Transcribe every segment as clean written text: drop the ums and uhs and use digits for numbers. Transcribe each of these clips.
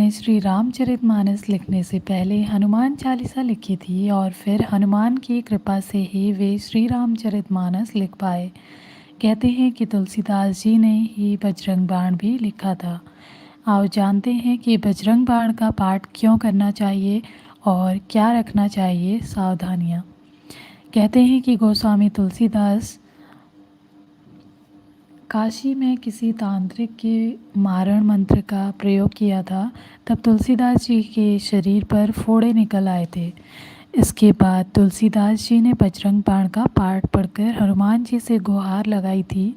ने श्री रामचरितमानस लिखने से पहले हनुमान चालीसा लिखी थी और फिर हनुमान की कृपा से ही वे श्री रामचरितमानस लिख पाए। कहते हैं कि तुलसीदास जी ने ही बजरंग बाण भी लिखा था। आओ जानते हैं कि बजरंग बाण का पाठ क्यों करना चाहिए और क्या रखना चाहिए सावधानियाँ। कहते हैं कि गोस्वामी तुलसीदास काशी में किसी तांत्रिक के मारण मंत्र का प्रयोग किया था। तब तुलसीदास जी के शरीर पर फोड़े निकल आए थे। इसके बाद तुलसीदास जी ने बजरंग बाण का पाठ पढ़कर हनुमान जी से गुहार लगाई थी।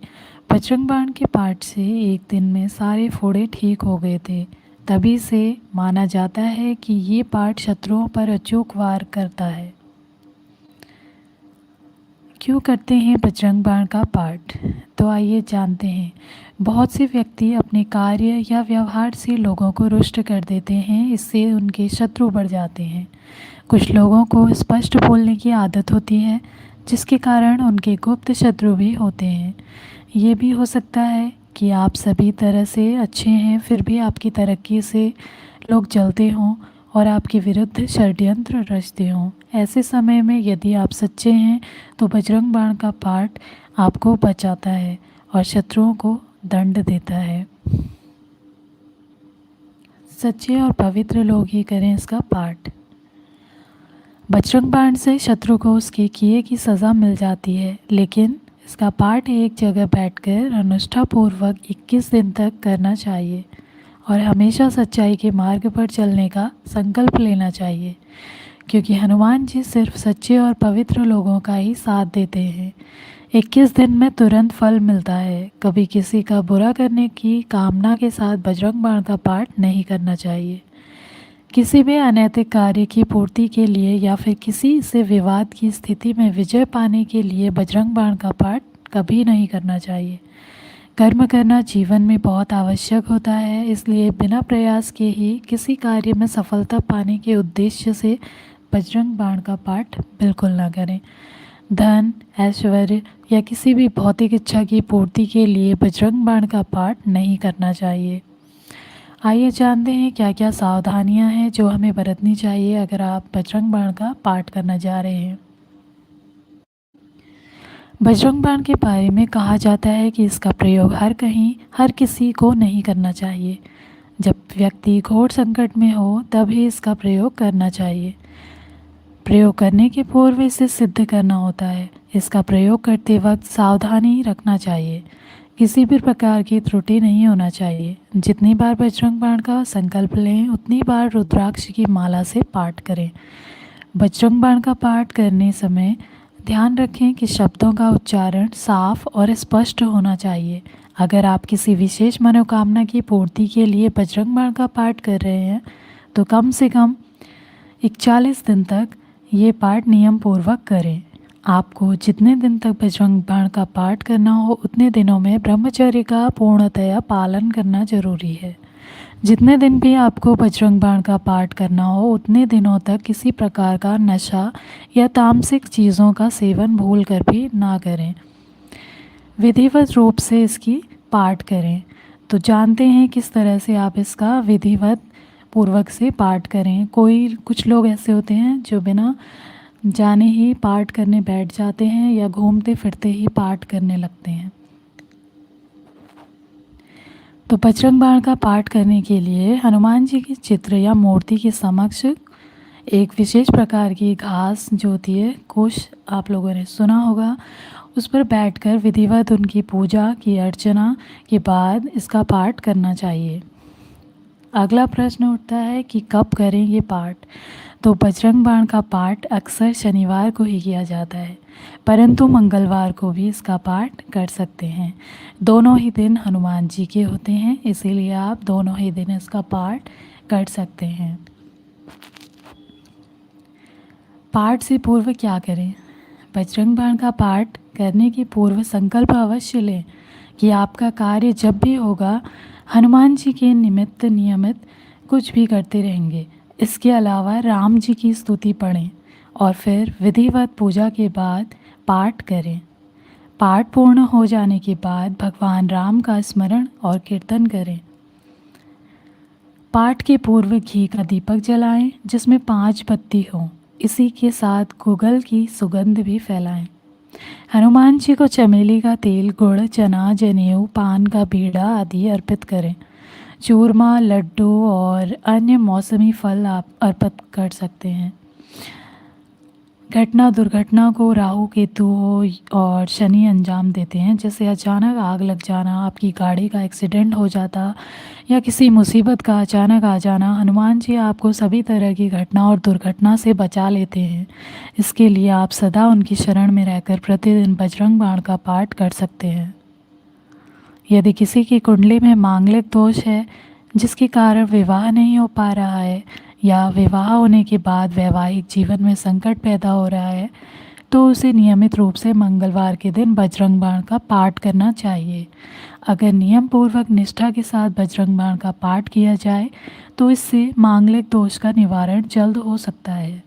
बजरंग बाण के पाठ से एक दिन में सारे फोड़े ठीक हो गए थे। तभी से माना जाता है कि ये पाठ शत्रुओं पर अचूक वार करता है। क्यों करते हैं बजरंग बाण का पाठ? तो आइए जानते हैं। बहुत से व्यक्ति अपने कार्य या व्यवहार से लोगों को रुष्ट कर देते हैं, इससे उनके शत्रु बढ़ जाते हैं। कुछ लोगों को स्पष्ट बोलने की आदत होती है, जिसके कारण उनके गुप्त शत्रु भी होते हैं। ये भी हो सकता है कि आप सभी तरह से अच्छे हैं, फिर भी आपकी तरक्की से लोग जलते हों और आपके विरुद्ध षड्यंत्र रचते हों। ऐसे समय में यदि आप सच्चे हैं तो बजरंग बाण का पाठ आपको बचाता है और शत्रुओं को दंड देता है। सच्चे और पवित्र लोग ही करें इसका पाठ। बजरंग बाण से शत्रु को उसके किए की सज़ा मिल जाती है, लेकिन इसका पाठ एक जगह बैठकर अनुष्ठापूर्वक 21 दिन तक करना चाहिए और हमेशा सच्चाई के मार्ग पर चलने का संकल्प लेना चाहिए, क्योंकि हनुमान जी सिर्फ सच्चे और पवित्र लोगों का ही साथ देते हैं। 21 दिन में तुरंत फल मिलता है। कभी किसी का बुरा करने की कामना के साथ बजरंग बाण का पाठ नहीं करना चाहिए। किसी भी अनैतिक कार्य की पूर्ति के लिए या फिर किसी से विवाद की स्थिति में विजय पाने के लिए बजरंग बाण का पाठ कभी नहीं करना चाहिए। कर्म करना जीवन में बहुत आवश्यक होता है, इसलिए बिना प्रयास के ही किसी कार्य में सफलता पाने के उद्देश्य से बजरंग बाण का पाठ बिल्कुल ना करें। धन, ऐश्वर्य या किसी भी भौतिक इच्छा की पूर्ति के लिए बजरंग बाण का पाठ नहीं करना चाहिए। आइए जानते हैं क्या क्या सावधानियां हैं जो हमें बरतनी चाहिए अगर आप बजरंग बाण का पाठ करने जा रहे हैं। बजरंग बाण के बारे में कहा जाता है कि इसका प्रयोग हर कहीं हर किसी को नहीं करना चाहिए। जब व्यक्ति घोर संकट में हो तब ही इसका प्रयोग करना चाहिए। प्रयोग करने के पूर्व इसे सिद्ध करना होता है। इसका प्रयोग करते वक्त सावधानी रखना चाहिए। किसी भी प्रकार की त्रुटि नहीं होना चाहिए। जितनी बार बजरंग बाण का संकल्प लें उतनी बार रुद्राक्ष की माला से पाठ करें। बजरंग बाण का पाठ करने समय ध्यान रखें कि शब्दों का उच्चारण साफ और स्पष्ट होना चाहिए। अगर आप किसी विशेष मनोकामना की पूर्ति के लिए बजरंग बाण का पाठ कर रहे हैं तो कम से कम 41 दिन तक ये पाठ नियम पूर्वक करें। आपको जितने दिन तक बजरंग बाण का पाठ करना हो उतने दिनों में ब्रह्मचर्य का पूर्णतया पालन करना जरूरी है। जितने दिन भी आपको बजरंग बाण का पाठ करना हो उतने दिनों तक किसी प्रकार का नशा या तामसिक चीज़ों का सेवन भूल कर भी ना करें। विधिवत रूप से इसकी पाठ करें। तो जानते हैं किस तरह से आप इसका विधिवत पूर्वक से पाठ करें। कुछ लोग ऐसे होते हैं जो बिना जाने ही पाठ करने बैठ जाते हैं या घूमते फिरते ही पाठ करने लगते हैं। तो बजरंग बाण का पाठ करने के लिए हनुमान जी के चित्र या मूर्ति के समक्ष एक विशेष प्रकार की घास जो होती है, कुश, आप लोगों ने सुना होगा, उस पर बैठकर विधिवत उनकी पूजा की अर्चना के बाद इसका पाठ करना चाहिए। अगला प्रश्न उठता है कि कब करें ये पाठ। तो बजरंग बाण का पाठ अक्सर शनिवार को ही किया जाता है, परंतु मंगलवार को भी इसका पाठ कर सकते हैं। दोनों ही दिन हनुमान जी के होते हैं, इसीलिए आप दोनों ही दिन इसका पाठ कर सकते हैं। पाठ से पूर्व क्या करें? बजरंग बाण का पाठ करने के पूर्व संकल्प अवश्य लें कि आपका कार्य जब भी होगा हनुमान जी के निमित्त नियमित कुछ भी करते रहेंगे। इसके अलावा राम जी की स्तुति पढ़ें और फिर विधिवत पूजा के बाद पाठ करें। पाठ पूर्ण हो जाने के बाद भगवान राम का स्मरण और कीर्तन करें। पाठ के पूर्व घी का दीपक जलाएं जिसमें 5 बत्ती हों। इसी के साथ गुगल की सुगंध भी फैलाएं। हनुमान जी को चमेली का तेल, गुड़, चना, जनेऊ, पान का बीड़ा आदि अर्पित करें। चूरमा, लड्डू और अन्य मौसमी फल आप अर्पित कर सकते हैं। घटना दुर्घटना को राहु, केतु और शनि अंजाम देते हैं, जैसे अचानक आग लग जाना, आपकी गाड़ी का एक्सीडेंट हो जाता या किसी मुसीबत का अचानक आ जाना। हनुमान जी आपको सभी तरह की घटना और दुर्घटना से बचा लेते हैं। इसके लिए आप सदा उनकी शरण में रहकर प्रतिदिन बजरंग बाण का पाठ कर सकते हैं। यदि किसी की कुंडली में मांगलिक दोष है जिसके कारण विवाह नहीं हो पा रहा है या विवाह होने के बाद वैवाहिक जीवन में संकट पैदा हो रहा है, तो उसे नियमित रूप से मंगलवार के दिन बजरंग बाण का पाठ करना चाहिए। अगर नियम पूर्वक निष्ठा के साथ बजरंग बाण का पाठ किया जाए तो इससे मांगलिक दोष का निवारण जल्द हो सकता है।